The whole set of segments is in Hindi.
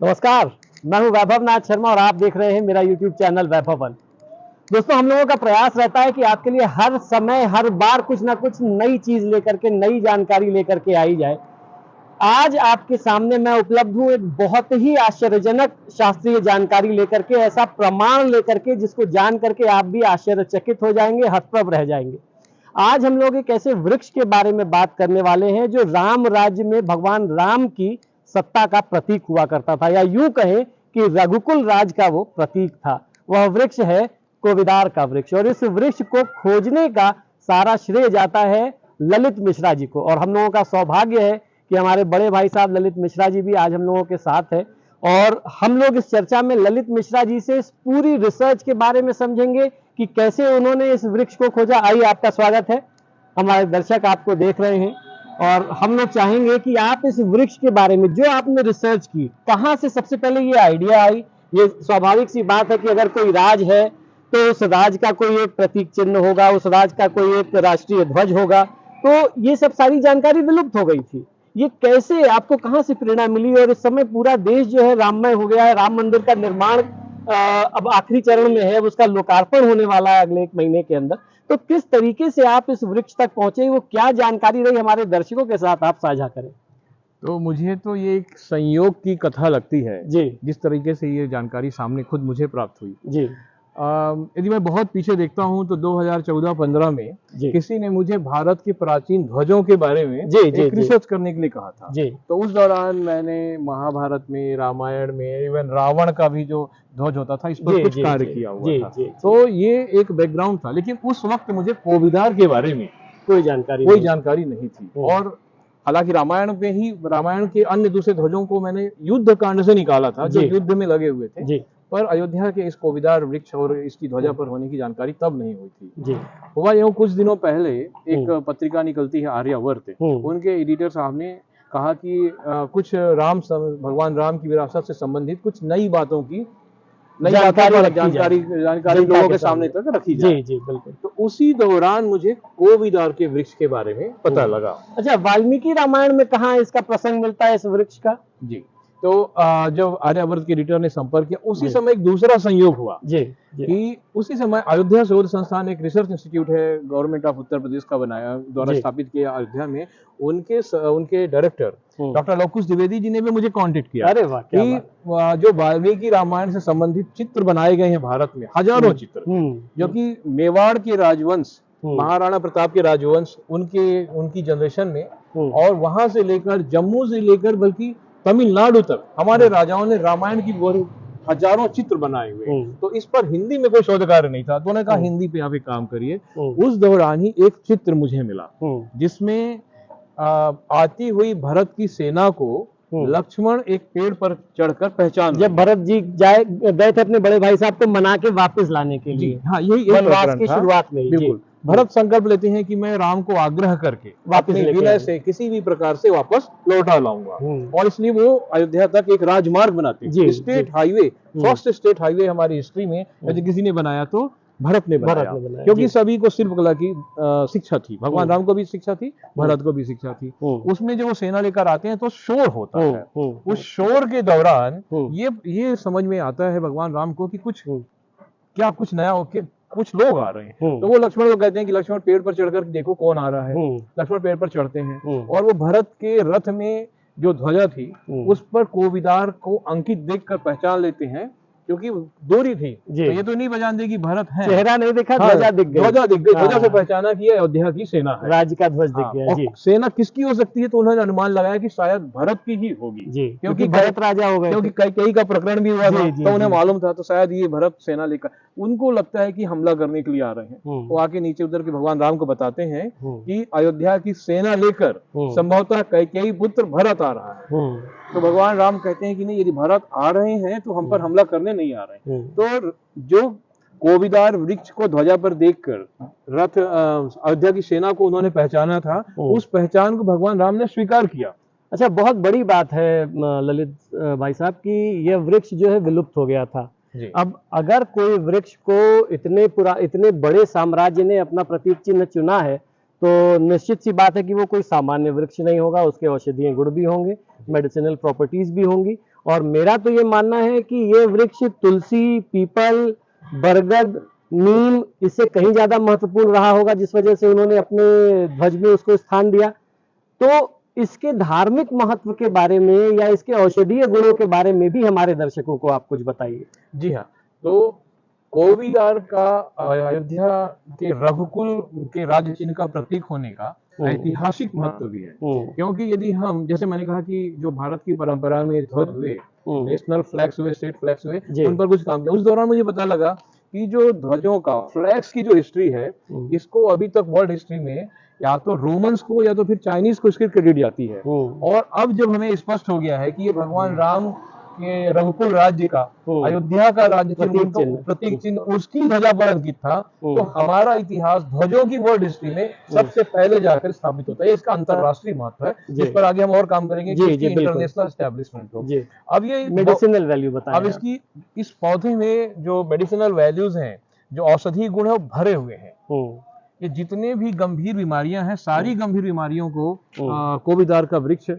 नमस्कार, मैं हूं वैभव नाथ शर्मा और आप देख रहे हैं मेरा YouTube चैनल वैभव वन। दोस्तों, हम लोगों का प्रयास रहता है कि आपके लिए हर समय हर बार कुछ ना कुछ नई चीज लेकर के, नई जानकारी लेकर के आई जाए। आज आपके सामने मैं उपलब्ध हूं एक बहुत ही आश्चर्यजनक शास्त्रीय जानकारी लेकर के, ऐसा प्रमाण लेकर के जिसको जान करके आप भी आश्चर्यचकित हो जाएंगे, हतप्रभ रह जाएंगे। आज हम लोग एक ऐसे वृक्ष के बारे में बात करने वाले हैं जो राम राज्य में भगवान राम की सत्ता का प्रतीक हुआ करता था, या यूं कहें कि रघुकुल राज का वो प्रतीक था। वह वृक्ष है कोविदार का वृक्ष, और इस वृक्ष को खोजने का सारा श्रेय जाता है ललित मिश्रा जी को। और हम लोगों का सौभाग्य है कि हमारे बड़े भाई साहब ललित मिश्रा जी भी आज हम लोगों के साथ है, और हम लोग इस चर्चा में ललित मिश्रा जी से इस पूरी रिसर्च के बारे में समझेंगे कि कैसे उन्होंने इस वृक्ष को खोजा। आइए, आपका स्वागत है। हमारे दर्शक आपको देख रहे हैं और हम लोग चाहेंगे कि आप इस वृक्ष के बारे में जो आपने रिसर्च की, कहाँ से सबसे पहले ये आइडिया आई। ये स्वाभाविक सी बात है कि अगर कोई राज है तो उस राज का कोई एक प्रतीक चिन्ह होगा, उस राज का कोई एक राष्ट्रीय ध्वज होगा, तो ये सब सारी जानकारी विलुप्त हो गई थी। ये कैसे, आपको कहाँ से प्रेरणा मिली? और इस समय पूरा देश जो है राममय हो गया है, राम मंदिर का निर्माण अब आखिरी चरण में है, उसका लोकार्पण होने वाला है अगले 1 महीने के अंदर। तो किस तरीके से आप इस वृक्ष तक पहुंचे, वो क्या जानकारी रही, हमारे दर्शकों के साथ आप साझा करें। तो मुझे तो ये एक संयोग की कथा लगती है जी, जिस तरीके से ये जानकारी सामने खुद मुझे प्राप्त हुई। जी, यदि मैं बहुत पीछे देखता हूँ तो 2014-15 में जी, किसी ने मुझे भारत के प्राचीन ध्वजों के बारे में जी, जी, एक जी, रिसर्च करने के लिए कहा था। जी, तो उस दौरान मैंने महाभारत में, रामायण में, इवन रावण का भी जो ध्वज होता था, इस पर जी, कुछ जी, कार्य जी, किया हुआ जी, था। जी, तो ये एक बैकग्राउंड था, लेकिन उस वक्त मुझे कोविदार के बारे में कोई कोई जानकारी नहीं थी। हम्म। और हालांकि रामायण के अन्य दूसरे ध्वजों को मैंने युद्ध कांड से निकाला था, जो जी, युद्ध में लगे हुए थे, जी, पर अयोध्या के इस कोविदार वृक्ष और इसकी ध्वजा पर होने की जानकारी तब नहीं हुई थी। जी, हुआ यूं, कुछ दिनों पहले एक पत्रिका निकलती है आर्यावर्त, उनके एडिटर साहब ने कहा कि कुछ भगवान राम की विरासत से संबंधित कुछ नई बातों की जानकारी लोगों के सामने तक रखी जाए। जी, जी, बिल्कुल। तो उसी दौरान मुझे कोविदार के वृक्ष के बारे में पता लगा। अच्छा, वाल्मीकि रामायण में कहाँ इसका प्रसंग मिलता है इस वृक्ष का? जी, तो जब आर्यावर्त के एडिटर ने संपर्क किया, उसी जी। समय एक दूसरा संयोग हुआ जी, जी, कि उसी समय अयोध्या शोध संस्थान, एक रिसर्च इंस्टीट्यूट है, गवर्नमेंट ऑफ उत्तर प्रदेश का द्वारा जी। स्थापित किया अयोध्या में, उनके डायरेक्टर डॉक्टर लवकुश द्विवेदी जी ने भी मुझे कांटेक्ट किया। अरे वाह, क्या कि बात। जो वाल्मीकि रामायण से संबंधित चित्र बनाए गए हैं भारत में, हजारों चित्र, जो कि मेवाड़ के राजवंश, महाराणा प्रताप के राजवंश, उनकी जनरेशन में, और वहां से लेकर जम्मू से लेकर बल्कि तमिलनाडु तक हमारे राजाओं ने रामायण की हजारों चित्र बनाए हुए। तो इस पर हिंदी में कोई शोध कार्य नहीं था, तो उन्होंने कहा हिंदी पे आप एक काम करिए। उस दौरान ही एक चित्र मुझे मिला जिसमें आती हुई भरत की सेना को लक्ष्मण एक पेड़ पर चढ़कर पहचान, जब भरत जी गए थे अपने बड़े भाई साहब को मना के वापस लाने के लिए, हाँ, यही वनवास की शुरुआत में। बिल्कुल, भरत संकल्प लेते हैं कि मैं राम को आग्रह करके वापस विनय से किसी भी प्रकार से वापस लौटा लाऊंगा, और इसलिए वो अयोध्या तक एक राजमार्ग बनाते हैं। State highway, first state highway हमारी हिस्ट्री में यदि किसी ने बनाया तो भरत ने बनाया, क्योंकि सभी को शिल्पकला की शिक्षा थी, भगवान राम को भी शिक्षा थी, भरत को भी शिक्षा थी। उसमें जब वो सेना लेकर आते हैं तो शोर होता है। उस शोर के दौरान ये समझ में आता है भगवान राम को कि कुछ नया होके कुछ लोग आ रहे हैं। तो वो लक्ष्मण को कहते हैं कि लक्ष्मण पेड़ पर चढ़कर देखो कौन आ रहा है। लक्ष्मण पेड़ पर चढ़ते हैं और वो भरत के रथ में जो ध्वजा थी उस पर कोविदार को अंकित देखकर पहचान लेते हैं, क्योंकि दूरी थी। तो ये तो नहीं पहचान दे कि भरत है, चेहरा नहीं दिखा, ध्वजा दिख गई। ध्वजा से पहचाना कि अयोध्या की सेना है, राज्य का ध्वज दिख गया। जी, सेना किसकी हो सकती है, तो उन्होंने अनुमान लगाया कि शायद भरत की ही होगी। जी, क्योंकि भरत राजा हो गए, क्योंकि कई का प्रकरण भी हुआ था, तो उन्हें मालूम था, तो शायद ये भरत सेना लेकर, उनको लगता है कि हमला करने के लिए आ रहे हैं। वो आके नीचे उतर के भगवान राम को बताते हैं कि अयोध्या की सेना लेकर संभवतः कैकेयी पुत्र भरत आ रहा है। तो भगवान राम कहते हैं कि नहीं, यदि भरत आ रहे हैं तो हम पर हमला करने नहीं आ रहे हैं। तो जो कोविदार वृक्ष को ध्वजा पर देखकर रथ अयोध्या की सेना को उन्होंने पहचाना था, उस पहचान को भगवान राम ने स्वीकार किया। अच्छा, बहुत बड़ी बात है ललित भाई साहब कि यह वृक्ष जो है विलुप्त हो गया था। अब अगर कोई वृक्ष को इतने बड़े साम्राज्य ने अपना प्रतीक चिन्ह चुना है, तो निश्चित सी बात है कि वो कोई सामान्य वृक्ष नहीं होगा, उसके औषधीय गुण भी होंगे, मेडिसिनल प्रॉपर्टीज भी होंगी, और मेरा तो ये मानना है कि ये वृक्ष तुलसी, पीपल, बरगद, नीम इससे कहीं ज्यादा महत्वपूर्ण रहा होगा, जिस वजह से उन्होंने अपने ध्वज में उसको स्थान दिया। तो इसके धार्मिक महत्व के बारे में या इसके औषधीय गुणों के बारे में भी हमारे दर्शकों को आप कुछ बताइए। जी हाँ, तो कोविदार का अयोध्या के रघुकुल के राज्य चिन्ह का प्रतीक होने का ऐतिहासिक महत्व भी है, क्योंकि यदि हम, जैसे मैंने कहा कि जो भारत की परंपरा में ध्वज हुए, नेशनल फ्लैग्स हुए, स्टेट फ्लैग्स हुए, उन पर कुछ काम किया। उस दौरान मुझे पता लगा कि जो ध्वजों का, फ्लैग्स की जो हिस्ट्री है, इसको अभी तक वर्ल्ड हिस्ट्री में या तो रोमन्स को या तो फिर चाइनीज को इसकी क्रेडिट जाती है। और अब जब हमें स्पष्ट हो गया है कि ये भगवान राम के रघुकुल राज्य का, अयोध्या का राज्य चिन्ह, प्रतीक चिन्ह उसकी ध्वजा पर अंकित था, तो हमारा इतिहास ध्वजों की वर्ल्ड हिस्ट्री में सबसे पहले जाकर स्थापित होता है। इसका अंतरराष्ट्रीय महत्व है, जिस पर आगे हम और काम करेंगे, इंटरनेशनल एस्टेब्लिशमेंट हो। अब ये मेडिसिनल वैल्यू बताएं। अब इसकी, इस पौधे में जो मेडिसिनल वैल्यूज हैं, जो औषधीय गुण है, वो भरे हुए हैं। ये जितने भी गंभीर बीमारियां हैं, सारी गंभीर बीमारियों को कोविदार का वृक्ष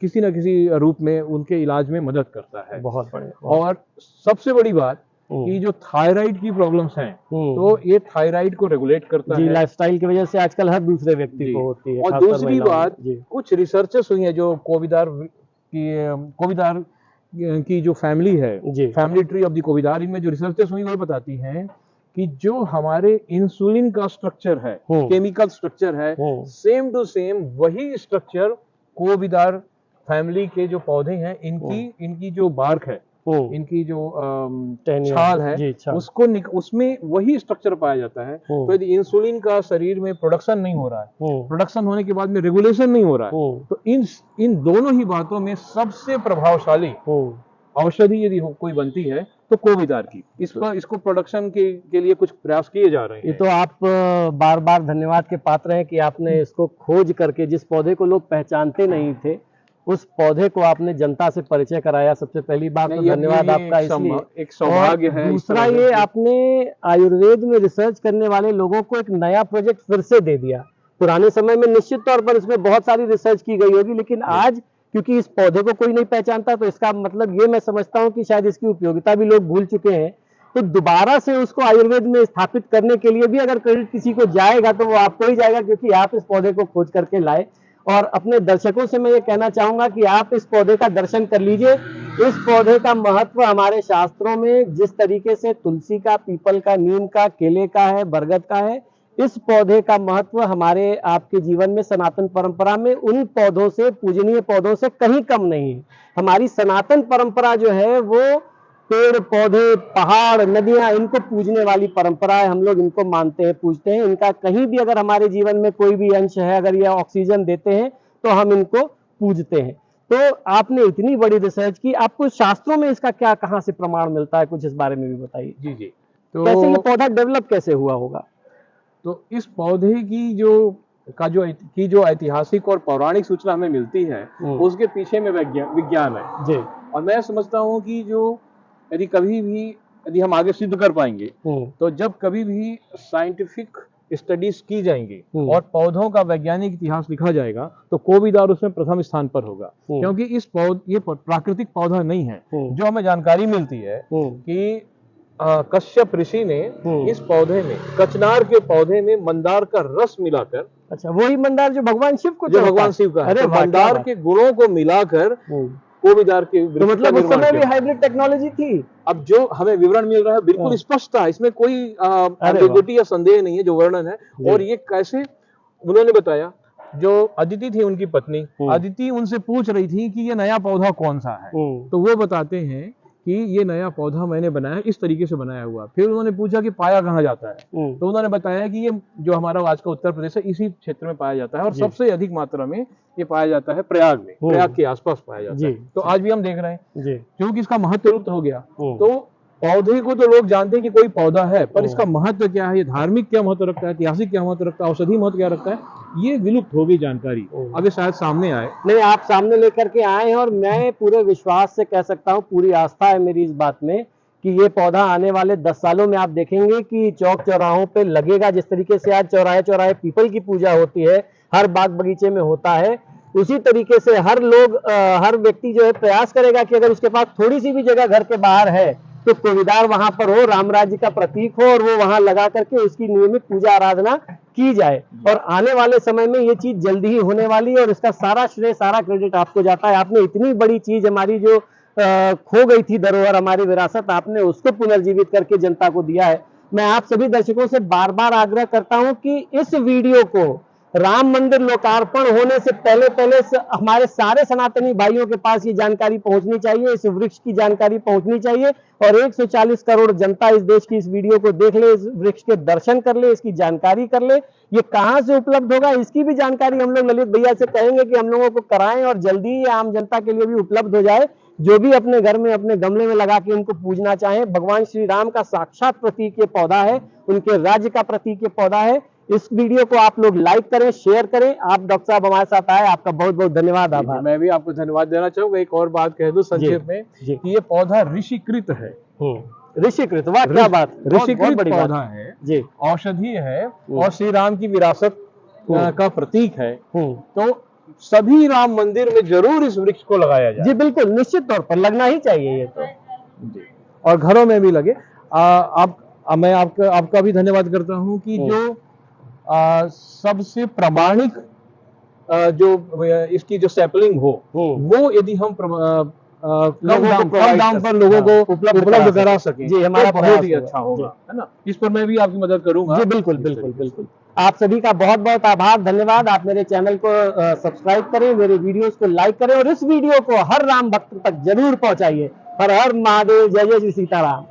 किसी न किसी रूप में उनके इलाज में मदद करता है। बहुत बढ़िया। और सबसे बड़ी बात कि जो थायराइड की प्रॉब्लम्स हैं, तो ये थायराइड को रेगुलेट करता है। लाइफस्टाइल की वजह से आजकल हर दूसरे व्यक्ति को होती है। और दूसरी बात, कुछ रिसर्चेस हुई है जो कोविदार की जो फैमिली है, फैमिली ट्री ऑफ द कोविदार, इनमें जो रिसर्चेस हुई वो बताती हैं कि जो हमारे इंसुलिन का स्ट्रक्चर है, केमिकल स्ट्रक्चर है, सेम टू सेम वही स्ट्रक्चर कोविदार फैमिली के जो पौधे हैं, इनकी जो बार्क है, इनकी जो छाल है, उसमें वही स्ट्रक्चर पाया जाता है। तो यदि इंसुलिन का शरीर में प्रोडक्शन नहीं हो रहा है, प्रोडक्शन होने के बाद में रेगुलेशन नहीं हो रहा है, तो इन दोनों ही बातों में सबसे प्रभावशाली औषधि यदि कोई बनती है तो कोविदार की। इसको प्रोडक्शन के लिए कुछ प्रयास किए जा रहे हैं। ये तो आप बार बार धन्यवाद के पात्र हैं कि आपने इसको खोज करके, जिस पौधे को लोग पहचानते नहीं थे, उस पौधे को आपने जनता से परिचय कराया। सबसे पहली बात तो धन्यवाद आपका, इसलिए एक सौभाग्य है। दूसरा, ये आपने आयुर्वेद में रिसर्च करने वाले लोगों को एक नया प्रोजेक्ट फिर से दे दिया। पुराने समय में निश्चित तौर पर इसमें बहुत सारी रिसर्च की गई होगी, लेकिन आज क्योंकि इस पौधे को कोई नहीं पहचानता, तो इसका मतलब ये मैं समझता हूँ कि शायद इसकी उपयोगिता भी लोग भूल चुके हैं। तो दोबारा से उसको आयुर्वेद में स्थापित करने के लिए भी अगर क्रेडिट किसी को जाएगा तो वो आपको ही जाएगा, क्योंकि आप इस पौधे को खोज करके लाए। और अपने दर्शकों से मैं ये कहना चाहूंगा कि आप इस पौधे का दर्शन कर लीजिए। इस पौधे का महत्व हमारे शास्त्रों में जिस तरीके से तुलसी का, पीपल का, नीम का, केले का है, बरगद का है, इस पौधे का महत्व हमारे आपके जीवन में, सनातन परंपरा में उन पौधों से, पूजनीय पौधों से कहीं कम नहीं है। हमारी सनातन परंपरा जो है वो पेड़ पौधे, पहाड़, नदियां, इनको पूजने वाली परंपरा है। हम लोग इनको मानते हैं, पूजते हैं। इनका कहीं भी अगर हमारे जीवन में कोई भी अंश है, अगर ये ऑक्सीजन देते हैं तो हम इनको पूजते हैं। तो आपने इतनी बड़ी रिसर्च की, आपको शास्त्रों में इसका क्या, कहाँ से प्रमाण मिलता है, कुछ इस बारे में भी बताइए। जी। तो कैसे ये पौधा डेवलप कैसे हुआ होगा? तो इस पौधे की जो ऐतिहासिक और पौराणिक सूचना हमें मिलती है, उसके पीछे में विज्ञान है जी। और मैं समझता हूँ कि यदि हम आगे सिद्ध कर पाएंगे, तो जब कभी भी साइंटिफिक स्टडीज की जाएंगी और पौधों का वैज्ञानिक इतिहास लिखा जाएगा, तो कोविदार उसमें प्रथम स्थान पर होगा। क्योंकि ये प्राकृतिक पौधा नहीं है। जो हमें जानकारी मिलती है कि कश्यप ऋषि ने इस पौधे में, कचनार के पौधे में मंदार का रस मिलाकर, अच्छा वही मंदार जो भगवान शिव को, जो भगवान शिव का है, तो मंदार के गुणों को मिलाकर कोविदार के, तो मतलब उस समय भी हाइब्रिड टेक्नोलॉजी थी। अब जो हमें विवरण मिल रहा है बिल्कुल स्पष्ट था, इसमें कोई एम्बिग्युइटी या संदेह नहीं है, जो वर्णन है। और ये कैसे उन्होंने बताया, जो अदिति थी उनकी पत्नी, अदिति उनसे पूछ रही थी कि ये नया पौधा कौन सा है, तो वो बताते हैं कि ये नया पौधा मैंने बनाया, इस तरीके से बनाया हुआ। फिर उन्होंने पूछा कि पाया कहाँ जाता है, तो उन्होंने बताया कि ये जो हमारा आज का उत्तर प्रदेश है, इसी क्षेत्र में पाया जाता है, और सबसे अधिक मात्रा में ये पाया जाता है प्रयाग में, प्रयाग के आसपास पाया जाता है। तो आज भी हम देख रहे हैं, क्योंकि इसका महत्व लुप्त हो गया। तो पौधे को तो लोग जानते हैं कि कोई पौधा है, पर इसका महत्व क्या है, ये धार्मिक क्या महत्व रखता है, ऐतिहासिक क्या महत्व रखता है, औषधि महत्व क्या रखता है, ये विलुप्त हो गई जानकारी। अब ये शायद सामने आए। नहीं, आप सामने लेकर के आए हैं, और मैं पूरे विश्वास से कह सकता हूँ, पूरी आस्था है मेरी इस बात में कि ये पौधा आने वाले 10 सालों में आप देखेंगे कि चौक चौराहों पे लगेगा। जिस तरीके से आज चौराहे चौराहे पीपल की पूजा होती है, हर बाग बगीचे में होता है, उसी तरीके से हर लोग हर व्यक्ति जो है प्रयास करेगा कि अगर उसके पास थोड़ी सी भी जगह घर के बाहर है तो कोविदार वहां पर हो, राम राज्य का प्रतीक हो और वो वहां लगा करके उसकी नियमित पूजा आराधना की जाए। और आने वाले समय में ये चीज जल्दी ही होने वाली है और इसका सारा श्रेय, सारा क्रेडिट आपको जाता है। आपने इतनी बड़ी चीज, हमारी जो खो गई थी धरोहर, हमारी विरासत, आपने उसको पुनर्जीवित करके जनता को दिया है। मैं आप सभी दर्शकों से बार बार आग्रह करता हूं कि इस वीडियो को राम मंदिर लोकार्पण होने से पहले हमारे सारे सनातनी भाइयों के पास ये जानकारी पहुंचनी चाहिए, इस वृक्ष की जानकारी पहुंचनी चाहिए और 140 करोड़ जनता इस देश की इस वीडियो को देख ले, इस वृक्ष के दर्शन कर ले, इसकी जानकारी कर ले। ये कहां से उपलब्ध होगा इसकी भी जानकारी हम लोग ललित भैया से कहेंगे कि हम लोगों को कराएं और जल्दी ही आम जनता के लिए भी उपलब्ध हो जाए, जो भी अपने घर में अपने गमले में लगा के उनको पूजना चाहे। भगवान श्री राम का साक्षात प्रतीक ये पौधा है, उनके राज्य का प्रतीक ये पौधा है। इस वीडियो को आप लोग लाइक करें, शेयर करें। आप डॉक्टर साहब हमारे साथ आए, आपका बहुत बहुत धन्यवाद। आभार। मैं भी आपको धन्यवाद देना चाहूंगा। एक और बात कह दूं संक्षेप में कि ये पौधा ऋषिकृत है। ऋषिकृत, वाह क्या बात, ऋषिकृत पौधा है जी, औषधीय है और श्री राम की विरासत का प्रतीक है। तो सभी राम मंदिर में जरूर इस वृक्ष को लगाया जाए। जी बिल्कुल, निश्चित तौर पर लगना ही चाहिए ये तो जी, और घरों में भी लगे। मैं आपका भी धन्यवाद करता हूं कि जो सबसे प्रामाणिक जो इसकी जो सैपलिंग हो वो यदि हम कम दाम पर लोगों को उपलब्ध करा सके जी, हमारा बहुत ही अच्छा होगा, है ना। इस पर मैं भी आपकी मदद करूंगा जी। बिल्कुल बिल्कुल बिल्कुल। आप सभी का बहुत बहुत आभार, धन्यवाद। आप मेरे चैनल को सब्सक्राइब करें, मेरे वीडियोस को लाइक करें और इस वीडियो को हर राम भक्त तक जरूर पहुंचाइए। हर हर महादेव, जय जय श्री सीताराम।